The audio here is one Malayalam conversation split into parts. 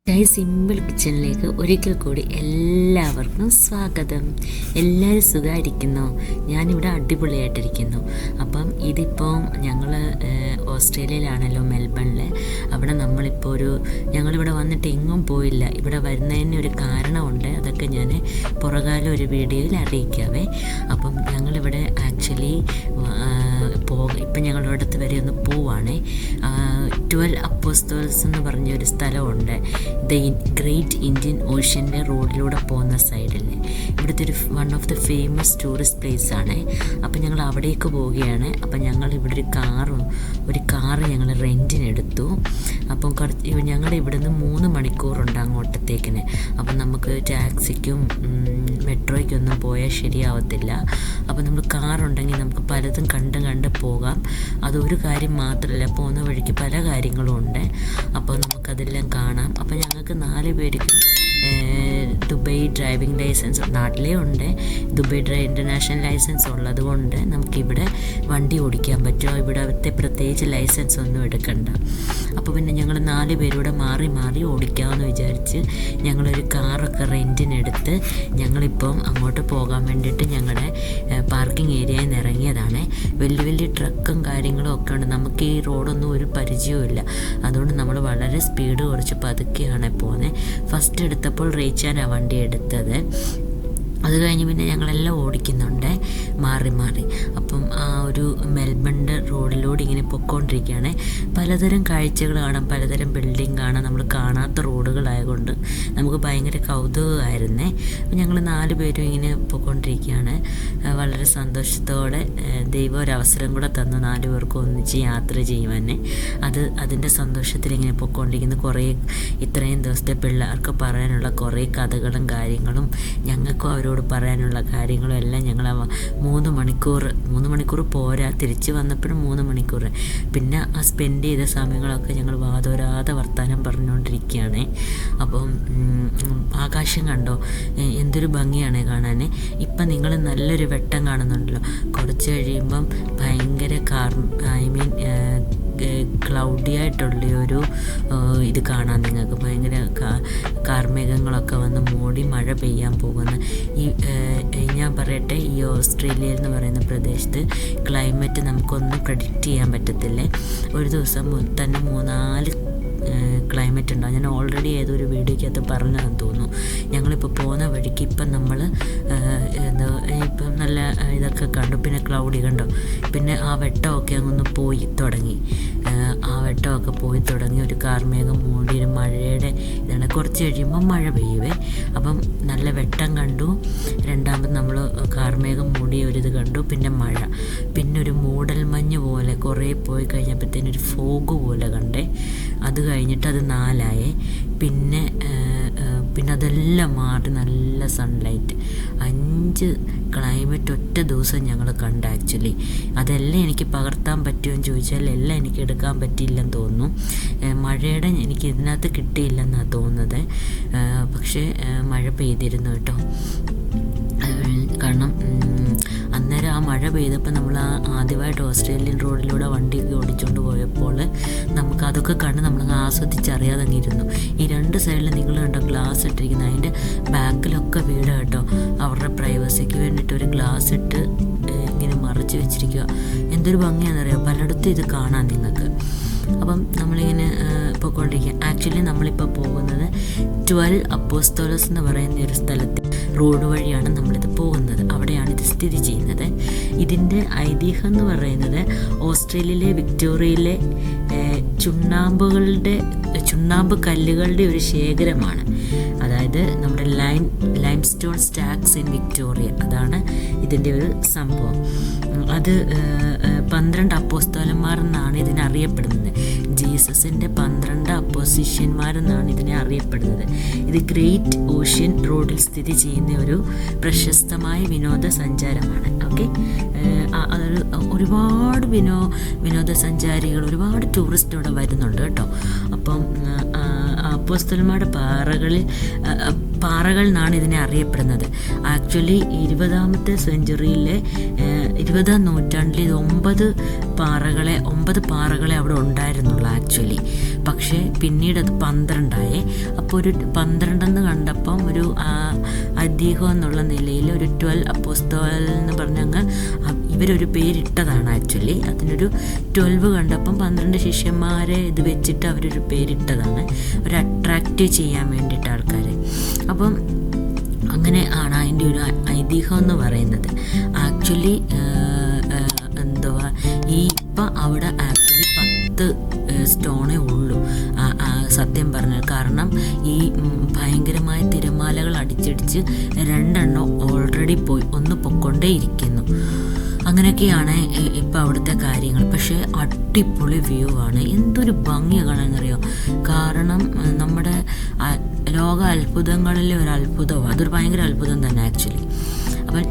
സിമ്പിൾ കിച്ചണിലേക്ക് ഒരിക്കൽ കൂടി എല്ലാവർക്കും സ്വാഗതം. എല്ലാവരും സുഖമായിരിക്കുന്നു. ഞാനിവിടെ അടിപൊളിയായിട്ടിരിക്കുന്നു. അപ്പം ഇതിപ്പോൾ ഞങ്ങൾ ഓസ്ട്രേലിയയിലാണല്ലോ, മെൽബണിൽ. അവിടെ നമ്മളിപ്പോൾ ഞങ്ങളിവിടെ വന്നിട്ട് എങ്ങും പോയില്ല. ഇവിടെ വരുന്നതിന് ഒരു കാരണമുണ്ട്. അതൊക്കെ ഞാൻ പുറകാലം ഒരു വീഡിയോയിൽ അറിയിക്കാവേ. അപ്പം ഞങ്ങളിവിടെ ആക്ച്വലി ഇപ്പം ഞങ്ങളുടെ അടുത്ത് വരെ ഒന്ന് പോവാണേ. 12 അപ്പോസ്തോൽസ് എന്ന് പറഞ്ഞൊരു സ്ഥലമുണ്ട്. ഗ്രേറ്റ് ഇന്ത്യൻ ഓഷ്യൻ്റെ റോഡിലൂടെ പോകുന്ന സൈഡിൽ ഇവിടുത്തെ one of the famous tourist place ആണ്. അപ്പം ഞങ്ങൾ അവിടേക്ക് പോവുകയാണ്. അപ്പം ഞങ്ങൾ ഇവിടെ ഒരു കാറ് ഞങ്ങൾ റെൻറ്റിനെടുത്തു. അപ്പം ഞങ്ങൾ ഇവിടുന്ന് 3 മണിക്കൂറുണ്ട് അങ്ങോട്ടത്തേക്കിന്. അപ്പം നമുക്ക് ടാക്സിക്കും മെട്രോയ്ക്കൊന്നും പോയാൽ ശരിയാവത്തില്ല. അപ്പം നമ്മൾ കാറുണ്ടെങ്കിൽ നമുക്ക് പലതും കണ്ട് പോകാം. അതൊരു കാര്യം മാത്രമല്ല, പോകുന്ന വഴിക്ക് പല കാര്യങ്ങളും ഉണ്ട്. അപ്പോൾ നമുക്കതെല്ലാം കാണാം. അപ്പം ഞങ്ങൾക്ക് 4 പേർക്കും ദുബൈ ഡ്രൈവിംഗ് ലൈസൻസ് നാട്ടിലേ ഉണ്ട്. ദുബൈ ഇൻ്റർനാഷണൽ ലൈസൻസ് ഉള്ളത് കൊണ്ട് നമുക്കിവിടെ വണ്ടി ഓടിക്കാൻ പറ്റുമോ. ഇവിടത്തെ പ്രത്യേകിച്ച് ലൈസൻസ് ഒന്നും എടുക്കണ്ട. അപ്പോൾ പിന്നെ ഞങ്ങൾ 4 പേരൂടെ മാറി ഓടിക്കാമെന്ന് വിചാരിച്ച് ഞങ്ങളൊരു കാറൊക്കെ റെൻറ്റിനെടുത്ത് ഞങ്ങളിപ്പം അങ്ങോട്ട് പോകാൻ വേണ്ടിയിട്ട് ഞങ്ങളുടെ പാർക്കിംഗ് ഏരിയയിൽ നിന്ന് ഇറങ്ങിയതാണ്. വലിയ ട്രക്കും കാര്യങ്ങളും ഒക്കെ ഉണ്ട്. നമുക്ക് ഈ റോഡൊന്നും ഒരു പരിചയവും ഇല്ല. അതുകൊണ്ട് നമ്മൾ വളരെ സ്പീഡ് കുറച്ച് പതുക്കെയാണ് പോകുന്നത്. ഫസ്റ്റ് എടുത്തപ്പോൾ റേച്ചാനാണ് വണ്ടി എടുത്തത്. അത് കഴിഞ്ഞ് പിന്നെ ഞങ്ങളെല്ലാം ഓടിക്കുന്നുണ്ട് മാറി. അപ്പം ആ ഒരു മെൽബണിൻ്റെ റോഡിലൂടെ ഇങ്ങനെ പൊയ്ക്കൊണ്ടിരിക്കുകയാണ്. പലതരം കാഴ്ചകൾ കാണാം, പലതരം ബിൽഡിംഗ് കാണാം. നമ്മൾ കാണാത്ത റോഡുകളായതുകൊണ്ട് നമുക്ക് ഭയങ്കര കൗതുകമായിരുന്നേ. അപ്പം ഞങ്ങൾ 4 പേരും ഇങ്ങനെ പൊയ്ക്കൊണ്ടിരിക്കുകയാണ്. വളരെ സന്തോഷത്തോടെ ദൈവം ഒരവസരം കൂടെ തന്നു 4 പേർക്കും ഒന്നിച്ച് യാത്ര ചെയ്യുവാൻ. അതിൻ്റെ സന്തോഷത്തിൽ ഇങ്ങനെ പൊയ്ക്കൊണ്ടിരിക്കുന്നു. കുറേ ഇത്രയും ദിവസത്തെ പിള്ളേർക്ക് പറയാനുള്ള കുറേ കഥകളും കാര്യങ്ങളും ഞങ്ങൾക്കും അവരോട് പറയാനുള്ള കാര്യങ്ങളും എല്ലാം ഞങ്ങൾ 3 മണിക്കൂർ പോരാ, തിരിച്ച് വന്നപ്പോഴും 3 മണിക്കൂർ. പിന്നെ ആ സ്പെൻഡ് ചെയ്ത സമയങ്ങളൊക്കെ ഞങ്ങൾ വാതോരാതെ വർത്താനം പറഞ്ഞുകൊണ്ടിരിക്കുകയാണ്. അപ്പം ആകാശം കണ്ടോ, എന്തൊരു ഭംഗിയാണ് കാണാൻ. ഇപ്പം നിങ്ങൾ നല്ലൊരു വെട്ടം കാണുന്നുണ്ടല്ലോ. കുറച്ച് കഴിയുമ്പം ഭയങ്കര ക്ലൗഡി ആയിട്ടുള്ളൊരു ഇത് കാണാൻ നിങ്ങൾക്ക്. ഭയങ്കര കാർമേഘങ്ങളൊക്കെ വന്ന് മൂടി മഴ പെയ്യാൻ പോകുന്ന ഞാൻ പറയട്ടെ, ഈ ഓസ്ട്രേലിയ എന്ന് പറയുന്ന പ്രദേശത്ത് ക്ലൈമറ്റ് നമുക്കൊന്നും പ്രഡിക്റ്റ് ചെയ്യാൻ പറ്റത്തില്ല. ഒരു ദിവസം തന്നെ 3-4 ക്ലൈമറ്റ് ഉണ്ടാകും. ഞാൻ ഓൾറെഡി ഏതൊരു വീഡിയോയ്ക്കകത്ത് പറഞ്ഞതെന്ന് തോന്നുന്നു. ഞങ്ങളിപ്പോൾ പോകുന്ന വഴിക്ക് ഇപ്പം നമ്മൾ ഇപ്പം നല്ല ഇതൊക്കെ കണ്ടു. പിന്നെ ക്ലൗഡി കണ്ടോ. പിന്നെ ആ വെട്ടമൊക്കെ അങ്ങൊന്ന് പോയി തുടങ്ങി. ഒരു കാർമേഘം മൂടി ഒരു മഴയുടെ ഇതാണ്. കുറച്ച് കഴിയുമ്പോൾ മഴ പെയ്യുവേ. അപ്പം നല്ല വെട്ടം കണ്ടു. രണ്ടാമത് നമ്മൾ കാർമേഘം മൂടിയ ഒരിത് കണ്ടു. പിന്നെ മഴ. പിന്നെ ഒരു മൂടൽമഞ്ഞ് പോലെ കുറേ പോയി കഴിഞ്ഞപ്പോഴത്തേനൊരു ഫോഗ് പോലെ കണ്ടേ. അത് കഴിഞ്ഞിട്ട് അത് 4 പിന്നെ അതെല്ലാം മാറി നല്ല സൺലൈറ്റ്. 5 ക്ലൈമറ്റ് ഒറ്റ ദിവസം ഞങ്ങൾ കണ്ടു. ആക്ച്വലി അതെല്ലാം എനിക്ക് പകർത്താൻ പറ്റുമെന്ന് ചോദിച്ചാൽ എല്ലാം എനിക്ക് എടുക്കാൻ പറ്റിയില്ലെന്ന് തോന്നുന്നു. മഴയുടെ എനിക്ക് ഇതിനകത്ത് കിട്ടിയില്ലെന്നാണ് തോന്നുന്നത്. പക്ഷേ മഴ പെയ്തിരുന്നു കേട്ടോ. കാരണം അന്നേരം ആ മഴ പെയ്തപ്പോൾ നമ്മൾ ആദ്യമായിട്ട് ഓസ്ട്രേലിയൻ റോഡിലൂടെ വണ്ടിയൊക്കെ ഓടിച്ചുകൊണ്ട് പോയപ്പോൾ നമുക്ക് അതൊക്കെ കണ്ട് നമ്മളങ്ങ് ആസ്വദിച്ചറിയാതെ അങ്ങിരുന്നു. ഈ 2 സൈഡിൽ നിങ്ങൾ കണ്ടോ ഗ്ലാസ് ഇട്ടിരിക്കുന്നത്. അതിൻ്റെ ബാക്കിലൊക്കെ വീട് കേട്ടോ. അവരുടെ പ്രൈവസിക്ക് വേണ്ടിയിട്ട് ഒരു ഗ്ലാസ് ഇട്ട് ഇങ്ങനെ മറച്ച് വെച്ചിരിക്കുക. എന്തൊരു ഭംഗിയാണെന്നറിയാം. പലയിടത്തും ഇത് കാണാം നിങ്ങൾക്ക്. അപ്പം നമ്മളിങ്ങനെ പോയിക്കൊണ്ടിരിക്കുക. ആക്ച്വലി നമ്മളിപ്പോൾ പോകുന്നത് 12 അപ്പോസ്തോലസ് എന്ന് പറയുന്ന ഒരു സ്ഥലത്ത് റോഡ് വഴിയാണ് നമ്മളിത് പോകുന്നത്. അവിടെയാണ് ഇത് സ്ഥിതി ചെയ്യുന്നത്. ഇതിൻ്റെ ഐതിഹ്യം എന്ന് പറയുന്നത് ഓസ്ട്രേലിയയിലെ വിക്ടോറിയയിലെ ചുണ്ണാമ്പ് കല്ലുകളുടെ ഒരു ശേഖരമാണ്. അതായത് നമ്മുടെ ലൈംസ്റ്റോൺ സ്റ്റാക്സ് ഇൻ വിക്ടോറിയ, അതാണ് ഇതിൻ്റെ ഒരു സംഭവം. അത് 12 അപ്പോസ്തലന്മാർ എന്നാണ് ഇതിനറിയപ്പെടുന്നത്. ജീസസിൻ്റെ 12 അപ്പോസിഷ്യന്മാരെന്നാണ് ഇതിനെ അറിയപ്പെടുന്നത്. ഇത് ഗ്രേറ്റ് ഓഷ്യൻ റോഡിൽ സ്ഥിതി ചെയ്യുന്ന ഒരു പ്രശസ്തമായ വിനോദസഞ്ചാരമാണ്. ഓക്കെ, ഒരുപാട് വിനോദസഞ്ചാരികൾ, ഒരുപാട് ടൂറിസ്റ്റ് ഇവിടെ വരുന്നുണ്ട് കേട്ടോ. അപ്പം അപ്പോസ്തലന്മാരുടെ പാറകൾ എന്നാണ് ഇതിനെ അറിയപ്പെടുന്നത്. ആക്ച്വലി 20ാമത്തെ സെഞ്ച്വറിയിലെ 20-ാം നൂറ്റാണ്ടിൽ ഇത് 9 പാറകളെ അവിടെ ഉണ്ടായിരുന്നുള്ളൂ ആക്ച്വലി. പക്ഷേ പിന്നീട് അത് 12 അപ്പോൾ ഒരു 12 കണ്ടപ്പം ഒരു ഐതിഹ്യം എന്നുള്ള നിലയിൽ ഒരു 12 അപ്പോസ്തലൻ എന്ന് പറഞ്ഞങ്ങ് ഇവരൊരു പേരിട്ടതാണ് ആക്ച്വലി. അതിനൊരു 12 കണ്ടപ്പം 12 ശിഷ്യന്മാരെ ഇത് വെച്ചിട്ട് അവരൊരു പേരിട്ടതാണ്, ഒരു അട്രാക്റ്റ് ചെയ്യാൻ വേണ്ടിയിട്ട് ആൾക്കാരെ. അപ്പം അങ്ങനെ ആണ് അതിൻ്റെ ഒരു ഐതിഹ്യം എന്ന് പറയുന്നത്. ആക്ച്വലി എന്തുവാ ഇപ്പം അവിടെ ആക്ച്വലി 10 സ്റ്റോണേ ഉള്ളൂ സത്യം പറഞ്ഞത്. കാരണം ഈ ഭയങ്കരമായ തിരമാലകൾ അടിച്ചടിച്ച് 2 ഓൾറെഡി പോയി, 1 പൊക്കൊണ്ടേ ഇരിക്കുന്നു. അങ്ങനെയൊക്കെയാണ് ഇപ്പം അവിടുത്തെ കാര്യങ്ങൾ. പക്ഷേ അടിപൊളി വ്യൂ ആണ്, എന്തൊരു ഭംഗിയാണ് കാണാനറിയോ. കാരണം നമ്മുടെ ലോക അത്ഭുതങ്ങളിലെ ഒരു അത്ഭുതമാണ്, അതൊരു ഭയങ്കര അത്ഭുതം തന്നെ ആക്ച്വലി. അപ്പം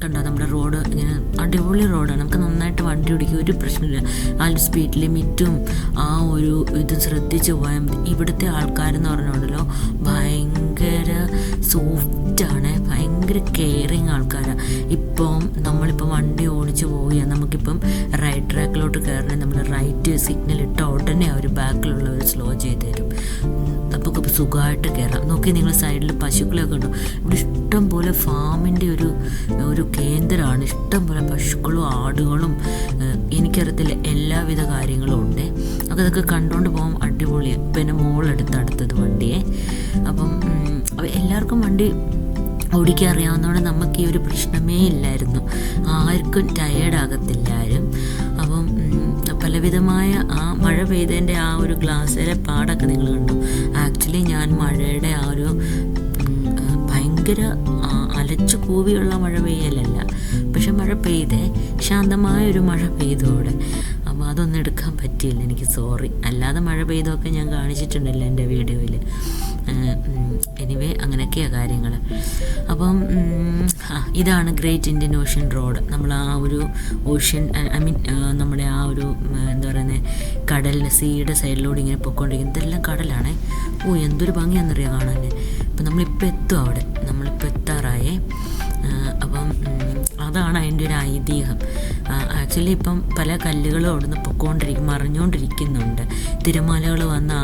കണ്ടോ നമ്മുടെ റോഡ് ഇങ്ങനെ അടിപൊളി റോഡാണ്, നമുക്ക് നന്നായിട്ട് വണ്ടി ഓടിക്കുക, ഒരു പ്രശ്നമില്ല. ആ സ്പീഡ് ലിമിറ്റും ആ ഒരു ഇത് ശ്രദ്ധിച്ച് പോയാൽ മതി. ഇവിടുത്തെ ആൾക്കാരെന്ന് പറഞ്ഞുകൊണ്ടല്ലോ ഭയങ്കര സോഫ്റ്റാണ്, ഭയങ്കര കെയറിങ് ആൾക്കാരാണ്. ഇപ്പം നമ്മളിപ്പോൾ വണ്ടി ഓടിച്ച് പോവുകയാണ്, നമുക്കിപ്പം റൈറ്റ് ട്രാക്കിലോട്ട് കയറണേ നമ്മൾ റൈറ്റ് സിഗ്നൽ ഇട്ട ഉടനെ അവർ ബാക്കിലുള്ളവർ സ്ലോ ചെയ്ത് തരും, നമുക്ക് സുഖമായിട്ട് കയറാം. നോക്കി നിങ്ങൾ സൈഡിൽ പശുക്കളൊക്കെ ഉണ്ടോ, ഇവിടെ ഇഷ്ടം പോലെ ഫാമിൻ്റെ ഒരു കേന്ദ്രമാണ്, ഇഷ്ടം പോലെ പശുക്കളും ആടുകളും എനിക്കറിയത്തില്ല എല്ലാവിധ കാര്യങ്ങളും ഉണ്ട്. അതൊക്കെ കണ്ടുകൊണ്ട് പോകാൻ അടിപൊളിയാണ്. പിന്നെ അടുത്തത് വണ്ടിയെ. അപ്പം എല്ലാവർക്കും വണ്ടി ഓടിക്കാൻ അറിയാവുന്നതുകൊണ്ട് നമുക്ക് ഈ ഒരു പ്രശ്നമേ ഇല്ലായിരുന്നു, ആർക്കും ടയേർഡാകത്തില്ല ആരും. അപ്പം പലവിധമായ ആ മഴ പെയ്തതിൻ്റെ ആ ഒരു ഗ്ലാസ്സിലെ പാടൊക്കെ നിങ്ങൾ കണ്ടു. ആക്ച്വലി ഞാൻ മഴയുടെ ആ ഒരു ഭയങ്കര അലച്ചു കൂവിയുള്ള മഴ പെയ്യലല്ല, പക്ഷെ മഴ പെയ്തേ ശാന്തമായൊരു മഴ പെയ്തോടെ. അപ്പോൾ അതൊന്നും എടുക്കാൻ പറ്റിയില്ല എനിക്ക്, സോറി. അല്ലാതെ മഴ പെയ്തൊക്കെ ഞാൻ കാണിച്ചിട്ടുണ്ടല്ലോ എൻ്റെ വീഡിയോയിൽ. എനിവേ അങ്ങനെയൊക്കെയാണ് കാര്യങ്ങൾ. അപ്പം ഇതാണ് ഗ്രേറ്റ് ഇന്ത്യൻ ഓഷ്യൻ റോഡ്. നമ്മൾ ആ ഒരു ഓഷ്യൻ നമ്മുടെ ആ ഒരു എന്താ പറയുന്നത് കടലിന് സീയുടെ സൈഡിലൂടെ ഇങ്ങനെ പൊയ്ക്കൊണ്ടിരിക്കുന്നത്, ഇതെല്ലാം കടലാണ്. എന്തൊരു ഭംഗിയാണെന്നറിയാം കാണാൻ. അപ്പം നമ്മളിപ്പോൾ എത്തും അവിടെ, നമ്മളിപ്പോൾ എത്താറായേ. അപ്പം അതാണ് അതിൻ്റെ ഒരു ഐതിഹ്യം. ആക്ച്വലി ഇപ്പം പല കല്ലുകളും അവിടുന്ന് മറിഞ്ഞുകൊണ്ടിരിക്കുന്നുണ്ട്. തിരമാലകൾ വന്ന്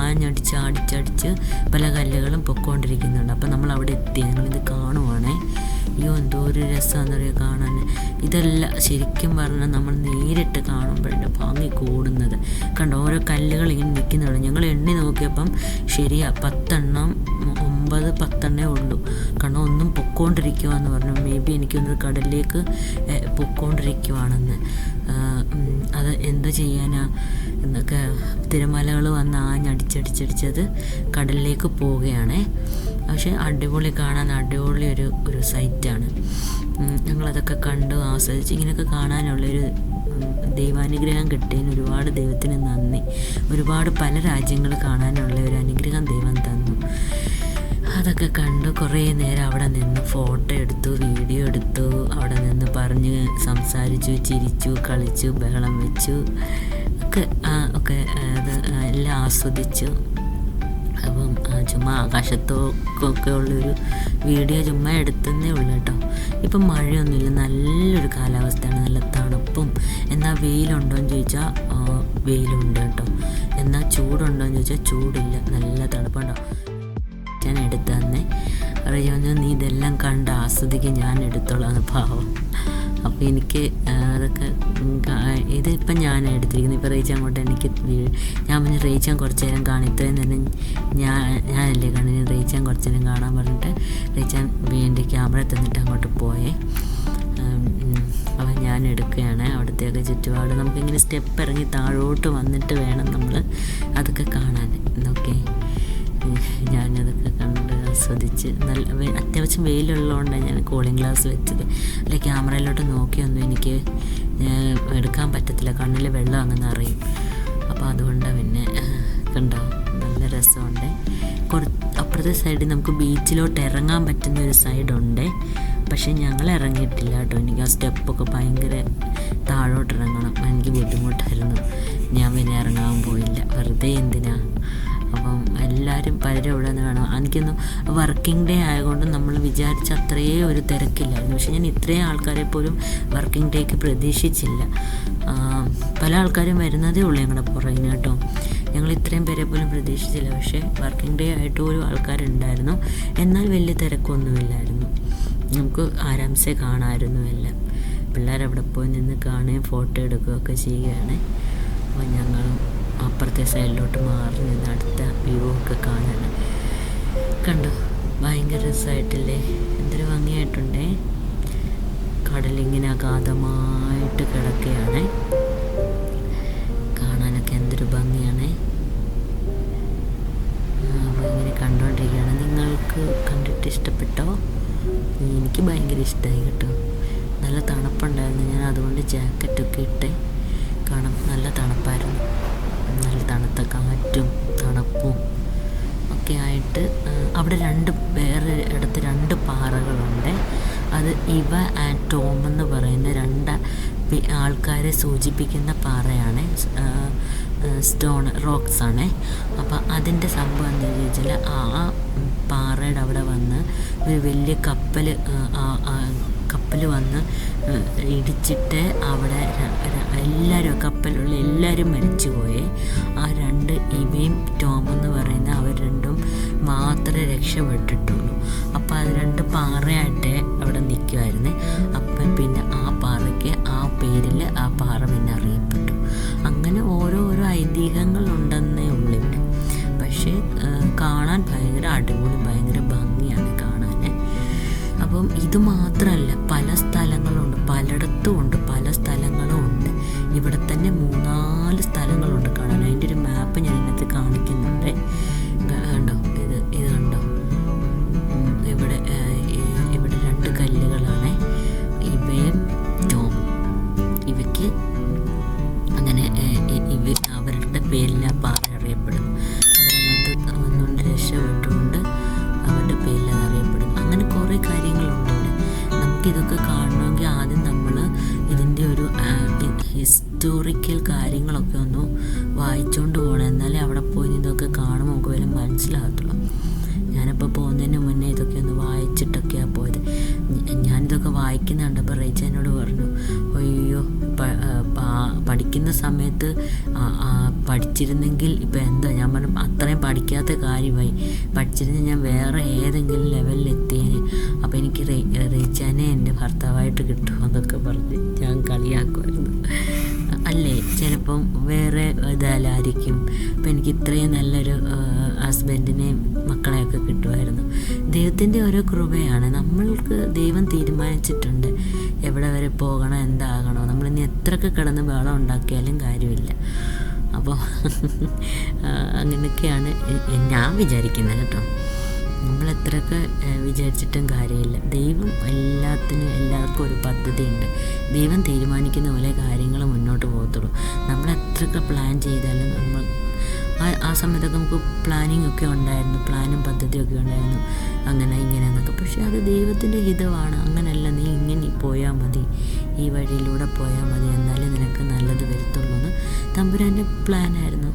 അടിച്ചടിച്ച് പല കല്ലുകളും പൊയ്ക്കൊണ്ടിരിക്കുന്നുണ്ട്. അപ്പം നമ്മൾ അവിടെ എത്തി, ഞങ്ങളിത് കാണുവാണേ. എന്തോ ഒരു രസമാണെന്ന് പറയുക കാണാൻ. ഇതെല്ലാം ശരിക്കും പറഞ്ഞാൽ നമ്മൾ നേരിട്ട് കാണുമ്പോഴേ ഭംഗി കൂടുന്നത്. കണ്ടോ ഓരോ കല്ലുകൾ ഇങ്ങനെ നിൽക്കുന്നുണ്ട്. ഞങ്ങൾ എണ്ണി നോക്കിയപ്പം ശരിയാ 10 ഉള്ളൂ. കാരണം ഒന്നും പൊക്കോണ്ടിരിക്കുവാന്ന് പറഞ്ഞു. മേ ബി എനിക്കൊന്ന് കടലിലേക്ക് പൊക്കോണ്ടിരിക്കുവാണെന്ന്. അത് എന്ത് ചെയ്യാനാ എന്നൊക്കെ തിരമാലകൾ വന്ന് അടിച്ചടിച്ചത് കടലിലേക്ക് പോവുകയാണേ. പക്ഷേ അടിപൊളി കാണാൻ അടിപൊളി ഒരു സൈറ്റാണ്. ഞങ്ങളതൊക്കെ കണ്ടു ആസ്വദിച്ച്. ഇങ്ങനെയൊക്കെ കാണാനുള്ളൊരു ദൈവാനുഗ്രഹം കിട്ടിയതിന് ഒരുപാട് ദൈവത്തിന് നന്ദി. ഒരുപാട് പല രാജ്യങ്ങൾ കാണാനുള്ള ഒരു അനുഗ്രഹം ദൈവം തന്നു. അതൊക്കെ കണ്ടു കുറേ നേരം അവിടെ നിന്ന് ഫോട്ടോ എടുത്തു, വീഡിയോ എടുത്തു, അവിടെ നിന്ന് പറഞ്ഞ് സംസാരിച്ചു, ചിരിച്ചു, കളിച്ചു, ബഹളം വെച്ചു, ഒക്കെ അത് എല്ലാം ആസ്വദിച്ചു. അപ്പം ചുമ്മാ ആകാശത്തൊക്കെ ഉള്ളൊരു വീഡിയോ ചുമ്മാ എടുത്തതേ ഉള്ളൂ കേട്ടോ. ഇപ്പം മഴയൊന്നുമില്ല, നല്ലൊരു കാലാവസ്ഥയാണ്, നല്ല തണുപ്പും. എന്നാൽ വെയിലുണ്ടോ എന്ന് ചോദിച്ചാൽ വെയിലുണ്ട് കേട്ടോ. എന്നാൽ ചൂടുണ്ടോ എന്ന് ചോദിച്ചാൽ ചൂടില്ല, നല്ല തണുപ്പുണ്ടോ. ഞാൻ എടുത്തു തന്നെ അറിയാവുന്ന നീ ഇതെല്ലാം കണ്ട് ആസ്വദിക്കുക, ഞാൻ എടുത്തോളാം പാവം. അപ്പോൾ എനിക്ക് അതൊക്കെ ഇതിപ്പം ഞാൻ എടുത്തിരിക്കുന്നത്. ഇപ്പോൾ റേച്ചാൻ കൊണ്ട് എനിക്ക് ഞാൻ പറഞ്ഞ് റേച്ചാൻ കുറച്ച് നേരം കാണിത്തരം തന്നെ ഞാനല്ലേ കണ്ടിന്. റേച്ചാൻ കുറച്ച് നേരം കാണാൻ പറഞ്ഞിട്ട് റേച്ചാൻ എൻ്റെ ക്യാമറ തന്നിട്ട് അങ്ങോട്ട് പോയേ. അപ്പം ഞാൻ എടുക്കുകയാണ് അവിടത്തേക്ക് ചുറ്റുപാട്. നമുക്കിങ്ങനെ സ്റ്റെപ്പ് ഇറങ്ങി താഴോട്ട് വന്നിട്ട് വേണം നമ്മൾ അതൊക്കെ കാണാൻ. ഓക്കെ, ഞാനതൊക്കെ കണ്ട് ആസ്വദിച്ച്. അത്യാവശ്യം വെയിലുള്ളതുകൊണ്ടാണ് ഞാൻ കൂളിംഗ് ഗ്ലാസ് വെച്ചത്. അല്ലെ ക്യാമറയിലോട്ട് നോക്കിയൊന്നും എനിക്ക് എടുക്കാൻ പറ്റത്തില്ല, കണ്ണിൽ വെള്ളം അങ്ങനെ അറിയും. അപ്പോൾ അതുകൊണ്ടാണ് പിന്നെ കണ്ടോ നല്ല രസമുണ്ട്. അപ്പുറത്തെ സൈഡിൽ നമുക്ക് ബീച്ചിലോട്ട് ഇറങ്ങാൻ പറ്റുന്ന ഒരു സൈഡുണ്ട്. പക്ഷേ ഞങ്ങൾ ഇറങ്ങിയിട്ടില്ല കേട്ടോ. എനിക്ക് ആ സ്റ്റെപ്പൊക്കെ ഭയങ്കര താഴോട്ട് ഇറങ്ങണം, എനിക്ക് ബുദ്ധിമുട്ടായിരുന്നു. ഞാൻ പിന്നെ ഇറങ്ങാൻ പോയില്ല, വെറുതെ എന്തിനാ. അപ്പം എല്ലാവരും പലരും ഇവിടെ നിന്ന് കാണും. എനിക്കൊന്നും വർക്കിംഗ് ഡേ ആയതുകൊണ്ട് നമ്മൾ വിചാരിച്ച അത്രയേ ഒരു തിരക്കില്ലായിരുന്നു. പക്ഷെ ഞാൻ ഇത്രയും ആൾക്കാരെ പോലും വർക്കിംഗ് ഡേക്ക് പ്രതീക്ഷിച്ചില്ല. പല ആൾക്കാരും വരുന്നതേ ഉള്ളൂ ഞങ്ങളുടെ പുറകിന് കേട്ടോ. ഞങ്ങൾ ഇത്രയും പേരെ പോലും പ്രതീക്ഷിച്ചില്ല. പക്ഷേ വർക്കിംഗ് ഡേ ആയിട്ട് പോലും ആൾക്കാരുണ്ടായിരുന്നു. എന്നാൽ വലിയ തിരക്കൊന്നുമില്ലായിരുന്നു. നമുക്ക് ആരാംസെ കാണാമായിരുന്നു എല്ലാം. പിള്ളേരവിടെ പോയി നിന്ന് കാണുകയും ഫോട്ടോ എടുക്കുകയൊക്കെ ചെയ്യുകയാണ്. അപ്പോൾ ഞങ്ങളും അപ്പുറത്തെ സൈഡിലോട്ട് മാറി നിന്ന് അടുത്ത വ്യൂ ഒക്കെ കാണാണ്. കണ്ടോ, ഭയങ്കര രസമായിട്ടില്ലേ? എന്തൊരു ഭംഗിയായിട്ടുണ്ടേ. കടലിങ്ങനെ അഗാധമായിട്ട് കിടക്കുകയാണ്. കാണാനൊക്കെ എന്തൊരു ഭംഗിയാണ്. അപ്പോൾ ഇങ്ങനെ കണ്ടുകൊണ്ടിരിക്കുകയാണ്. നിങ്ങൾക്ക് കണ്ടിട്ട് ഇഷ്ടപ്പെട്ടോ? എനിക്ക് ഭയങ്കര ഇഷ്ടമായി കേട്ടോ. നല്ല തണുപ്പുണ്ടായിരുന്നു. ഞാൻ അതുകൊണ്ട് ജാക്കറ്റൊക്കെ ഇട്ട്. കാണാം, നല്ല തണുപ്പായിരുന്നു. നല്ല തണുത്ത കാറ്റും തണുപ്പും ഒക്കെ ആയിട്ട്. അവിടെ വേറെ ഇടത്ത് 2 പാറകളുണ്ട്. അത് ഇവ ആൻഡ് ടോം എന്ന് പറയുന്ന 2 ആൾക്കാരെ സൂചിപ്പിക്കുന്ന പാറയാണ്. സ്റ്റോൺ റോക്സ് ആണ്. അപ്പോൾ അതിൻ്റെ സംഭവം എന്താണെന്ന് ചോദിച്ചാൽ, ആ പാറയുടെ അവിടെ വന്ന് ഒരു വലിയ കപ്പൽ വന്ന് ഇടിച്ചിട്ട് അവിടെ എല്ലാവരും, കപ്പലിലുള്ള എല്ലാവരും മരിച്ചു പോയേ. ആ 2 ഇവയും ടോം എന്ന് പറയുന്ന അവർ 2 മാത്രമേ രക്ഷപ്പെട്ടിട്ടുള്ളൂ. അപ്പോൾ അത് 2 പാറയായിട്ട് അവിടെ നിൽക്കുമായിരുന്നു. അപ്പം പിന്നെ ആ പാറയ്ക്ക് ആ പേരിൽ ആ പാറ പിന്നെ അറിയപ്പെട്ടു. അങ്ങനെ ഓരോ ഐതിഹ്യങ്ങളുണ്ടെന്നേ ഉള്ളൂ ഇവിടെ. പക്ഷേ കാണാൻ ഭയങ്കര അടിപൊളി, ഭയങ്കര ഭംഗിയാണ് കാണാൻ. അപ്പം ഇത് മാത്രമല്ല, പല സ്ഥലങ്ങളുണ്ട്, പലയിടത്തും ഉണ്ട്, പല സ്ഥലങ്ങളും ഉണ്ട്. ഇവിടെ തന്നെ 3-4 സ്ഥലങ്ങളുണ്ട് കാണാൻ. അതിൻ്റെ ഒരു മാപ്പ് ഞാൻ ഇതിനകത്ത് കാണിക്കുന്നുണ്ട്. കണ്ടോ, ഇത് കണ്ടോ? ഇവിടെ 2 കല്ലുകളാണ്. ഇവയും ടോം. ഇവയ്ക്ക് അങ്ങനെ അവരുടെ പേരിൽ ആ പാറ അറിയപ്പെടുന്നു. അവരതിനകത്ത് ഒന്നുകൊണ്ട് രക്ഷപ്പെട്ടുകൊണ്ട് അവരുടെ പേരിൽ അത് അറിയപ്പെടുന്നു. അങ്ങനെ കുറേ കാര്യങ്ങളുണ്ട് ഇവിടെ. നമുക്കിതൊക്കെ കാണണമെങ്കിൽ ആദ്യം നമ്മൾ ഇതിൻ്റെ ഒരു ഹിസ്റ്റോറിക്കൽ കാര്യങ്ങളൊക്കെ ഒന്ന് വായിച്ചുകൊണ്ട് പോകണം. എന്നാലേ അവിടെ പോയി ഇതൊക്കെ കാണുമ്പോൾ നമുക്ക് വല്ല മനസ്സിലാകത്തുള്ളൂ. ഞാനിപ്പോൾ പോകുന്നതിന് മുന്നേ ഇതൊക്കെ ഒന്ന് വായിച്ചിട്ടൊക്കെയാണ് പോയത്. ഞാനിതൊക്കെ വായിക്കുന്ന കണ്ടപ്പോൾ റേച്ച എന്നോട് പറഞ്ഞു, അയ്യോ പഠിക്കുന്ന സമയത്ത് പഠിച്ചിരുന്നെങ്കിൽ ഇപ്പം എന്താ. ഞാൻ പറഞ്ഞു, അത്രയും പഠിക്കാത്ത കാര്യമായി. പഠിച്ചിരുന്നെങ്കിൽ ഞാൻ വേറെ ഏതെങ്കിലും ലെവലിൽ എത്തിയേനെ. അപ്പോൾ എനിക്ക് റേച്ചാനെ എൻ്റെ ഭർത്താവായിട്ട് കിട്ടുമെന്നൊക്കെ പറഞ്ഞ് ഞാൻ കളിയാക്കുമായിരുന്നു. അല്ലേ, ചിലപ്പം വേറെ ഇതാലായിരിക്കും. അപ്പം എനിക്ക് ഇത്രയും നല്ലൊരു ഹസ്ബൻഡിനെയും മക്കളെയൊക്കെ കിട്ടുമായിരുന്നു. ദൈവത്തിൻ്റെ ഓരോ കൃപയാണ്. നമ്മൾക്ക് ദൈവം തീരുമാനിച്ചിട്ടുണ്ട് എവിടെ വരെ പോകണം, എന്താകണോ. നമ്മളിനി എത്രയൊക്കെ കിടന്ന് ബഹളം ഉണ്ടാക്കിയാലും കാര്യമില്ല. അപ്പോൾ അങ്ങനെയൊക്കെയാണ് ഞാൻ വിചാരിക്കുന്നത് കേട്ടോ. നമ്മളെത്രയൊക്കെ വിചാരിച്ചിട്ടും കാര്യമില്ല. ദൈവം എല്ലാവർക്കും ഒരു പദ്ധതിയുണ്ട്. ദൈവം തീരുമാനിക്കുന്ന പോലെ കാര്യങ്ങൾ മുന്നോട്ട് പോകത്തുള്ളൂ. നമ്മളെത്രയൊക്കെ പ്ലാൻ ചെയ്താലും നമ്മൾ ആ സമയത്തൊക്കെ നമുക്ക് പ്ലാനിങ് ഒക്കെ ഉണ്ടായിരുന്നു, പ്ലാനും പദ്ധതിയൊക്കെ ഉണ്ടായിരുന്നു, അങ്ങനെ ഇങ്ങനെ എന്നൊക്കെ. പക്ഷേ അത് ദൈവത്തിൻ്റെ ഹിതമാണ്. അങ്ങനെയല്ല, നീ ഇങ്ങനെ പോയാൽ മതി, ഈ വഴിയിലൂടെ പോയാൽ മതി, എന്നാലേ നിനക്ക് നല്ലത് വരത്തുള്ളൂ എന്ന് തമ്പുരാൻ്റെ പ്ലാനായിരുന്നു.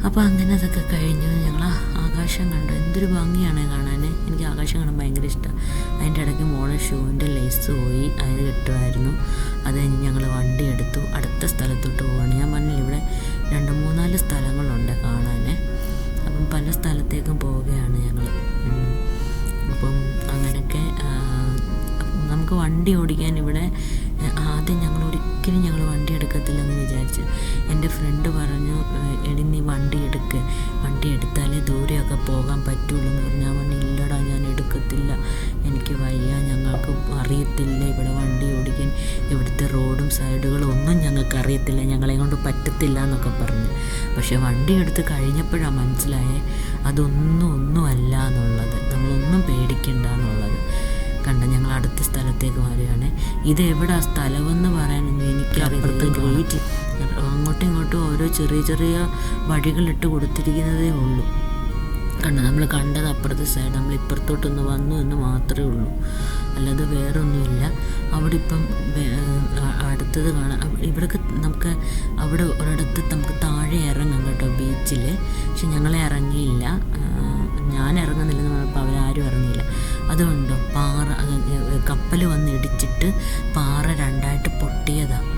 അപ്പോൾ അങ്ങനെ അതൊക്കെ കഴിഞ്ഞു. ഞങ്ങൾ ആകാശം കണ്ടു. എന്തൊരു ഭംഗിയാണ് കാണാൻ. എനിക്ക് ആകാശം കാണാൻ ഭയങ്കര ഇഷ്ടമാണ്. അതിൻ്റെ ഇടയ്ക്ക് മോളെ ഷൂവിൻ്റെ ലേസ് പോയി, അത് കിട്ടുമായിരുന്നു. അത് കഴിഞ്ഞ് ഞങ്ങൾ വണ്ടി എടുത്തു, അടുത്ത സ്ഥലത്തോട്ട് പോവാണ്. ഞാൻ പറഞ്ഞില്ല, ഇവിടെ 2-3-4 സ്ഥലങ്ങളുണ്ട് കാണാൻ. അപ്പം പല സ്ഥലത്തേക്കും പോവുകയാണ് ഞങ്ങൾ. അപ്പം അങ്ങനെയൊക്കെ നമുക്ക് വണ്ടി ഓടിക്കാൻ ഇവിടെ ആദ്യം ഒരിക്കലും ഞങ്ങൾ വണ്ടി എടുക്കത്തില്ലെന്ന് വിചാരിച്ചു. എൻ്റെ ഫ്രണ്ട് പറഞ്ഞു, എടി നീ വണ്ടി എടുത്താലേ ദൂരെയൊക്കെ പോകാൻ പറ്റുള്ളൂ എന്ന് പറഞ്ഞു. ഞാൻ പറഞ്ഞു, ഇല്ലടാ, ഞാൻ എടുക്കത്തില്ല, എനിക്ക് വയ്യ, ഞങ്ങൾക്ക് അറിയത്തില്ല ഇവിടെ വണ്ടി ഓടിക്കാൻ, ഇവിടുത്തെ റോഡും സൈഡുകളും ഒന്നും ഞങ്ങൾക്ക് അറിയത്തില്ല, ഞങ്ങളെ കൊണ്ട് പറ്റത്തില്ല എന്നൊക്കെ പറഞ്ഞു. പക്ഷെ വണ്ടി എടുത്ത് കഴിഞ്ഞപ്പോഴാണ് മനസ്സിലായേ ഒന്നും അല്ല എന്നുള്ളത്. നമ്മളൊന്നും പേടിക്കണ്ട എന്നുള്ളത്. കണ്ട, ഞങ്ങൾ അടുത്ത സ്ഥലത്തേക്ക് വരികയാണ്. ഇത് എവിടെ സ്ഥലമെന്ന് പറയാനൊന്നും എനിക്കറിയില്ല. അങ്ങോട്ടും ഇങ്ങോട്ടും ഓരോ ചെറിയ വഴികളിട്ട് കൊടുത്തിരിക്കുന്നതേ ഉള്ളൂ. കണ്ടു. നമ്മൾ കണ്ടത് അപ്പുറത്തെ സൈഡ്, നമ്മൾ ഇപ്പുറത്തോട്ടൊന്ന് വന്നു എന്ന് മാത്രമേ ഉള്ളൂ, അല്ലാതെ വേറെ ഒന്നുമില്ല. അവിടെ ഇപ്പം അടുത്തത് കാണാം. ഇവിടെയൊക്കെ നമുക്ക് അവിടെ ഒരിടത്ത് നമുക്ക് താഴെ ഇറങ്ങാം കേട്ടോ, ബീച്ചിൽ. പക്ഷെ ഞങ്ങളെ ഇറങ്ങിയില്ല, ഞാൻ ഇറങ്ങുന്നില്ലെന്ന് പറഞ്ഞപ്പോൾ അവരാരും ഇറങ്ങിയില്ല. അതുകൊണ്ടോ പാറ കപ്പൽ വന്ന് ഇടിച്ചിട്ട് പാറ രണ്ടായിട്ട് പൊട്ടിയതാണ്.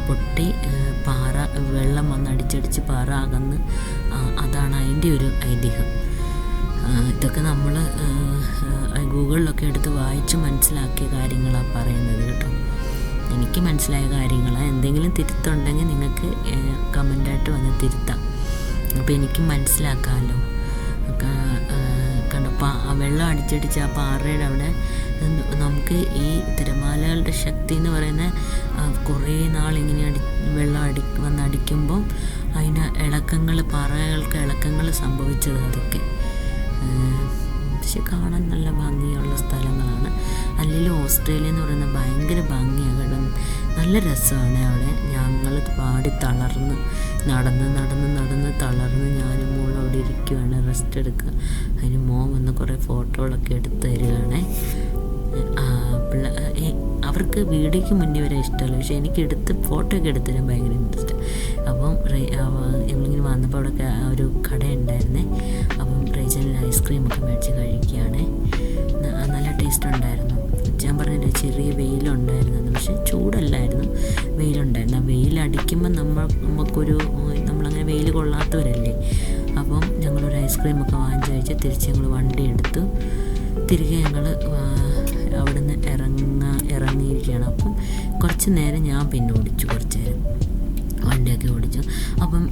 പൊട്ടി പാറ വെള്ളം വന്ന് അടിച്ചടിച്ച് പാറ അകന്ന്, അതാണ് അതിൻ്റെ ഒരു ഐതിഹ്യം. ഇതൊക്കെ നമ്മൾ ഗൂഗിളിലൊക്കെ എടുത്ത് വായിച്ച് മനസ്സിലാക്കിയ കാര്യങ്ങളാണ് പറയുന്നത് കേട്ടോ. എനിക്ക് മനസ്സിലായ കാര്യങ്ങളാണ്. എന്തെങ്കിലും തിരുത്തുണ്ടെങ്കിൽ നിങ്ങൾക്ക് കമൻ്റായിട്ട് വന്ന് തിരുത്താം, അപ്പോൾ എനിക്ക് മനസ്സിലാക്കാമല്ലോ. കണ്ടോ വെള്ളം അടിച്ചടിച്ച് ആ പാറയുടെ അവിടെ നമുക്ക് ഈ തിരമാലകളുടെ ശക്തി എന്ന് പറയുന്ന കുറേ നാളിങ്ങനെ വെള്ളം വന്നടിക്കുമ്പം അതിന് ഇളക്കങ്ങൾ, പാറകൾക്ക് ഇളക്കങ്ങൾ സംഭവിച്ചത് അതൊക്കെ. പക്ഷെ കാണാൻ നല്ല ഭംഗിയുള്ള സ്ഥലങ്ങളാണ്. അല്ലെങ്കിൽ ഓസ്ട്രേലിയ എന്ന് പറയുന്നത് ഭയങ്കര ഭംഗിയാണ് കേട്ടോ, നല്ല രസമാണ് അവിടെ. ഞങ്ങൾ പാടി തളർന്ന് നടന്ന് തളർന്ന് ഞാനും മോളും അവിടെ ഇരിക്കുവാണ്, റെസ്റ്റ് എടുക്കുക. അതിന് മോൻ വന്ന് കുറേ ഫോട്ടോകളൊക്കെ എടുത്ത് തരികയാണേ. അവർക്ക് വീഡിയോയ്ക്ക് മുന്നേ വരെ ഇഷ്ടമല്ല, പക്ഷേ എനിക്ക് ഫോട്ടോ ഒക്കെ എടുത്ത് തരാൻ ഭയങ്കര ഇൻട്രസ്റ്റ്. അപ്പം ഞങ്ങളിങ്ങനെ വന്നപ്പോൾ അവിടെ ഒരു കട ഉണ്ടായിരുന്നേ. അപ്പം റേച്ചലിൽ ഐസ്ക്രീമൊക്കെ മേടിച്ച് കഴിക്കുകയാണ്. നല്ല ടേസ്റ്റ് ഉണ്ടായിരുന്നു. ഞാൻ പറഞ്ഞില്ല ചെറിയ വെയിലുണ്ടായിരുന്നു, പക്ഷേ ചൂടല്ലായിരുന്നു, വെയിലുണ്ടായിരുന്നു. ആ വെയിലടിക്കുമ്പോൾ നമ്മളങ്ങനെ വെയിൽ കൊള്ളാത്തവരല്ലേ. അപ്പം ഞങ്ങളൊരു ഐസ്ക്രീമൊക്കെ വാങ്ങിച്ച് കഴിച്ച് തിരിച്ച് ഞങ്ങൾ വണ്ടി എടുത്തു. തിരികെ ഞങ്ങൾ അവിടെ നിന്ന് ഇറങ്ങിയിരിക്കുകയാണ്. അപ്പം കുറച്ച് നേരം ഞാൻ പിന്നെ ഓടിച്ചു, കുറച്ച് നേരം വണ്ടിയൊക്കെ ഓടിച്ചു. അപ്പം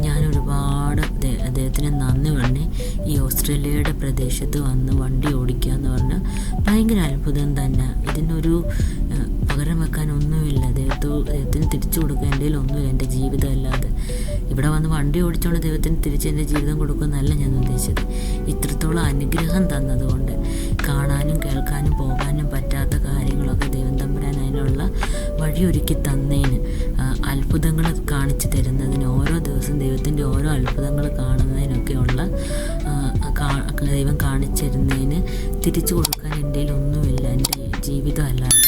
ഞാൻ ഒരുപാട് അദ്ദേഹത്തിന് നന്ദി പറഞ്ഞ് ഈ ഓസ്ട്രേലിയയുടെ പ്രദേശത്ത് വന്ന് വണ്ടി ഓടിക്കുക എന്ന് പറഞ്ഞാൽ ഭയങ്കര അത്ഭുതം തന്നെ. ഇതിനൊരു പകരം വെക്കാനൊന്നുമില്ല. ദൈവത്തിന് തിരിച്ചു കൊടുക്കുക എൻ്റെ ഒന്നുമില്ല, എൻ്റെ ജീവിതം അല്ലാതെ. ഇവിടെ വന്ന് വണ്ടി ഓടിച്ചുകൊണ്ട് ദൈവത്തിന് തിരിച്ച് എൻ്റെ ജീവിതം കൊടുക്കുമെന്നല്ല ഞാൻ ഉദ്ദേശിച്ചത്. ഇത്രത്തോളം അനുഗ്രഹം തന്നതുകൊണ്ട്, കാണാനും കേൾക്കാനും പോകാനും പറ്റാത്ത കാര്യങ്ങളൊക്കെ ദൈവം തമ്പുരാൻ അതിനുള്ള വഴിയൊരുക്കി തന്നതിന്, അത്ഭുതങ്ങൾ കാണിച്ചു തരുന്നതിന്, ഓരോ ദിവസം ദൈവത്തിൻ്റെ ഓരോ അത്ഭുതങ്ങൾ കാണുന്നതിനൊക്കെയുള്ള ദൈവം കാണിച്ചു തരുന്നതിന് തിരിച്ചു കൊടുക്കാൻ എൻ്റെ ഒന്നുമില്ല, എൻ്റെ ജീവിതം അല്ലാതെ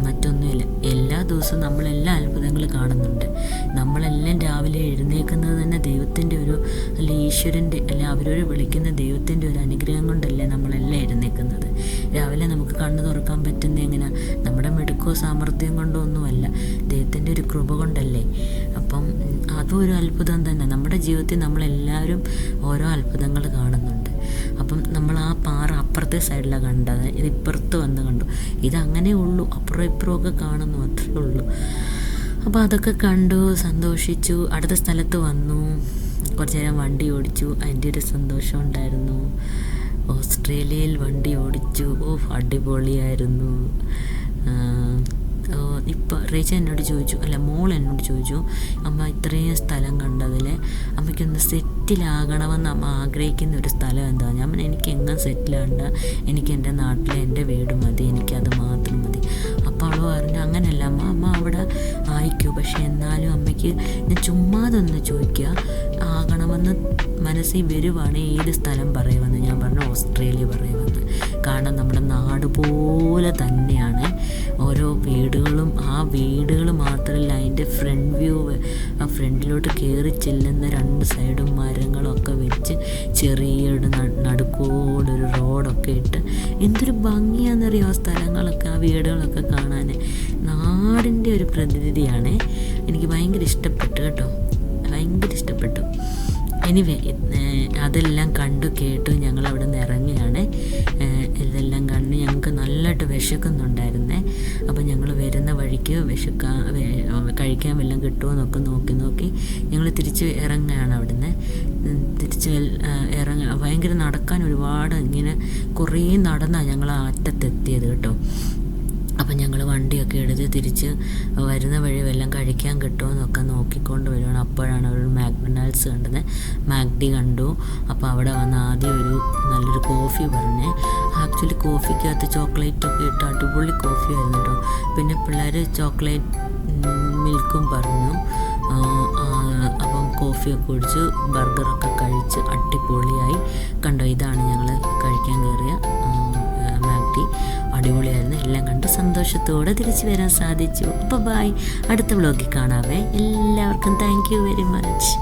മറ്റൊന്നുമില്ല. എല്ലാ ദിവസവും നമ്മളെല്ലാ അത്ഭുതങ്ങൾ കാണുന്നുണ്ട്. നമ്മളെല്ലാം രാവിലെ എഴുന്നേൽക്കുന്നത് തന്നെ ദൈവത്തിൻ്റെ ഒരു, അല്ലെ ഈശ്വരൻ്റെ, അല്ലെ അവരൊരു വിളിക്കുന്ന ദൈവത്തിൻ്റെ ഒരു അനുഗ്രഹം കൊണ്ടല്ലേ നമ്മളെല്ലാം എഴുന്നേൽക്കുന്നത്. രാവിലെ നമുക്ക് കണ്ണ് തുറക്കാൻ പറ്റുന്നത് എങ്ങനെയാണ്? നമ്മുടെ മിടുക്കോ സാമർഥ്യം കൊണ്ടോ ഒന്നുമല്ല, ദൈവത്തിൻ്റെ ഒരു കൃപ കൊണ്ടല്ലേ. അപ്പം അതും ഒരു അത്ഭുതം തന്നെ. നമ്മുടെ ജീവിതത്തിൽ നമ്മളെല്ലാവരും ഓരോ അത്ഭുതങ്ങൾ കാണുന്നുണ്ട്. അപ്പം നമ്മൾ ആ പാറ അപ്പുറത്തെ സൈഡിലാണ് കണ്ടത്, ഇത് ഇപ്പുറത്ത് വന്ന് കണ്ടു. ഇതങ്ങനെ ഉള്ളൂ, അപ്പുറം ഇപ്പുറമൊക്കെ കാണുന്നു, അത്രേ ഉള്ളൂ. അപ്പോൾ അതൊക്കെ കണ്ടു, സന്തോഷിച്ചു. അടുത്ത സ്ഥലത്ത് വന്നു, കുറച്ച് നേരം വണ്ടി ഓടിച്ചു, അതിൻ്റെ ഒരു സന്തോഷം ഉണ്ടായിരുന്നു. ഓസ്ട്രേലിയയിൽ വണ്ടി ഓടിച്ചു, അടിപൊളിയായിരുന്നു. ഇപ്പോൾ റേച്ച എന്നോട് ചോദിച്ചു, അല്ല മോൾ എന്നോട് ചോദിച്ചു, അമ്മ ഇത്രയും സ്ഥലം കണ്ടതിൽ അമ്മയ്ക്കൊന്ന് സെറ്റിലാകണമെന്ന് അമ്മ ആഗ്രഹിക്കുന്ന ഒരു സ്ഥലം എന്താ? ഞാൻ എനിക്ക് എങ്ങനെ സെറ്റിലാണ്ട, എനിക്ക് എൻ്റെ നാട്ടിലെ എൻ്റെ വീട് മതി, എനിക്കത് മാത്രം മതി. അപ്പോൾ അവൾ പറഞ്ഞു, അങ്ങനെയല്ല അമ്മ അവിടെ ആയിക്കോ, പക്ഷെ എന്നാലും അമ്മയ്ക്ക് ഞാൻ ചുമ്മാതൊന്ന് ചോദിക്കുക, ആകണമെന്ന് മനസ്സിൽ വരുവാണ് ഏത് സ്ഥലം പറയുമെന്ന്. ഞാൻ പറഞ്ഞു ഓസ്ട്രേലിയ പറയുമെന്ന്. കാരണം നമ്മുടെ നാട് പോലെ തന്നെയാണ് ഓരോ വീടുകളും. ആ വീടുകൾ മാത്രമല്ല, അതിൻ്റെ ഫ്രണ്ട് വ്യൂ, ആ ഫ്രണ്ടിലോട്ട് കയറി ചെല്ലുന്ന രണ്ട് സൈഡും മരങ്ങളൊക്കെ വെച്ച് ചെറിയൊരു നടുക്കോടൊരു റോഡൊക്കെ ഇട്ട് എന്തൊരു ഭംഗിയാണെന്നറിയോ ആ സ്ഥലങ്ങളൊക്കെ, ആ വീടുകളൊക്കെ കാണാൻ. നാടിൻ്റെ ഒരു പ്രതിനിധിയാണ്. എനിക്ക് ഭയങ്കര ഇഷ്ടപ്പെട്ടു കേട്ടോ, ഭയങ്കര ഇഷ്ടപ്പെട്ടു. എനിവേ അതെല്ലാം കണ്ടു കേട്ടു ഞങ്ങൾ അവിടെ നിന്ന് ഇറങ്ങിയാണ്. ഇതെല്ലാം കണ്ട് ഞങ്ങൾക്ക് നല്ലതായിട്ട് വിശക്കുന്നുണ്ടായിരുന്നേ. അപ്പോൾ ഞങ്ങൾ വരുന്ന വഴിക്ക് കഴിക്കാൻ വല്ലതും കിട്ടുമോ എന്നൊക്കെ നോക്കി ഞങ്ങൾ തിരിച്ച് ഇറങ്ങുകയാണ്. അവിടുന്ന് തിരിച്ച് ഭയങ്കര നടക്കാൻ ഒരുപാട്, ഇങ്ങനെ കുറേ നടന്നാണ് ഞങ്ങൾ ആ അറ്റത്തെത്തിയത് കേട്ടോ. അപ്പം ഞങ്ങൾ വണ്ടിയൊക്കെ എടുത്ത് തിരിച്ച് വരുന്ന വഴി വല്ലതും കഴിക്കാൻ കിട്ടുമോ എന്നൊക്കെ നോക്കിക്കൊണ്ട് വരുവാണ്. അപ്പോഴാണ് ഒരു മാക്ഡൊണാൾഡ്സ് കണ്ടത്, മാക്ഡി കണ്ടു. അപ്പോൾ അവിടെ വന്ന് ആദ്യം നല്ലൊരു കോഫി പറഞ്ഞേ. ആക്ച്വലി കോഫിക്കകത്ത് ചോക്ലേറ്റൊക്കെ ഇട്ട് അടിപൊളി കോഫി ആയിരുന്നു കേട്ടോ. പിന്നെ പിള്ളേർ ചോക്ലേറ്റ് മിൽക്കും പറഞ്ഞു. അപ്പം കോഫി കോഫിയൊക്കെ കുടിച്ചു, ബർഗറൊക്കെ കഴിച്ച് അടിപൊളിയായി. കണ്ടോ, ഇതാണ് ഞങ്ങൾ കഴിക്കാൻ കയറിയ മാഗ്ഡി. അടിപൊളിയായിരുന്നു. എല്ലാം കണ്ട് സന്തോഷത്തോടെ തിരിച്ചു വരാൻ സാധിച്ചു. അപ്പോൾ ബൈ, അടുത്ത വ്ളോഗിൽ കാണാവേ. എല്ലാവർക്കും താങ്ക് യു വെരി മച്ച്.